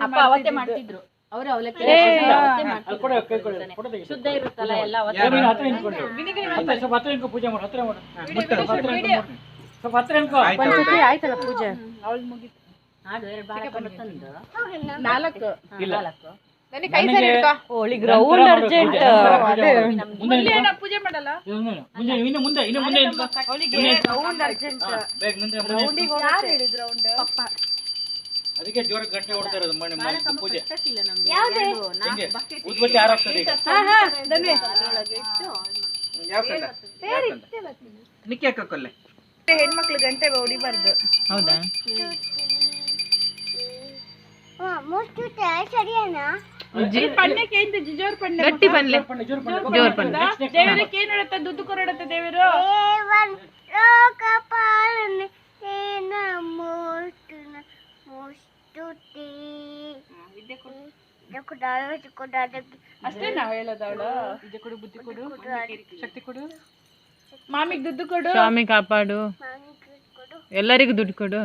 ಅಪ್ಪ ಅವತ್ತೇ ಮಾಡ್ತಿದ್ರು ಅವರು ಅವಲಕ್ಕಿ ಶುದ್ಧ ಇರುತ್ತಲ್ಲ ಎಲ್ಲ ಪೂಜೆ ಮಾಡು ಹತ್ರ ಮಾಡು ಆಯ್ತಲ್ಲ ಪೂಜೆ ಹಾಡು ಎರಡು ಬಾಳೆಹಣ್ಣು ತಂದು 4 ಹೋಳಿಗೆ ರೌಂಡ್ ಅರ್ಜೆಂಟ್ ಪೂಜೆ ಮಾಡಲ್ಲ ಇನ್ನು ಮುಂದೆ ಅದಕ್ಕೆ ಜೋರ ಗಂಟೆ ಹೊಡ್ತಾ ಇರೋದು ಪೂಜೆ ಉದ್ಬತ್ತಿ ಆರಾಗ್ತದೆ ಈಗ ನಿಕ್ಕಿ ಹಾಕೋಲ್ಲ ಹೆಣ್ಮಕ್ಳು ಗಂಟೆ ಹೊಡಿಬಾರ್ದು. ಹೌದಾ? ಗಟ್ಟಿ ಪನ್ಲೆ ದೇವರಕ್ಕೆ ಏನ್ ಹೇಳುತ್ತೆ ದುಡ್ಡು ಕೊರಡುತ್ತೆ ದೇವರು ಅಷ್ಟೇ ನಾವ್ ಹೇಳೋದು ಅವಳು ವಿದ್ಯೆ ಕೊಡು ಬುದ್ಧಿ ಕೊಡು ಶಕ್ತಿ ಕೊಡು ಮಾಮಿಗ್ ದುಡ್ಡು ಕೊಡು ಸ್ವಾಮಿ ಕಾಪಾಡು ಎಲ್ಲರಿಗೂ ದುಡ್ಡು ಕೊಡು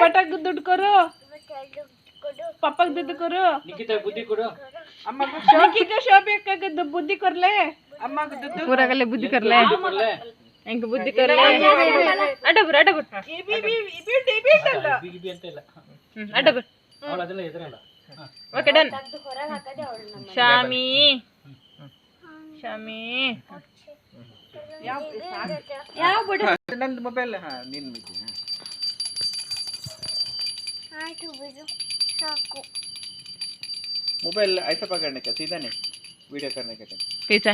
ಬಟ್ಟಗ್ ದುಡ್ಡು ಕೊಡು ಪಪ್ಪಗ್ ದುಡ್ಡು ಕೊಡು ಬುದ್ಧಿ ಕೊಡು ನಿಖಿತ ಶೋಭೆಕ್ಕಾಗ ಬುದ್ಧಿ ಕೊರ್ಲೆ ಅಮ್ಮಗ್ ದುಡ್ಡು ಊರಾಗಲ್ಲೇ ಬುದ್ಧಿ ಕರ್ಲೆ ಹೆಂಗ ಬುದ್ಧಿ ಕರ್ಲೆ ಅಡ್ಡಬರ್ ಅಡ್ಡಬರ್ ಓಕೆ ಡನ್ ಶಾಮಿ ಯಾವ ಬಡ ನಂದು ಮೊಬೈಲ್ ನೀನ್ मोबाइल ऐसा पकड़ने का सीधा नहीं वीडियो करने का कैसा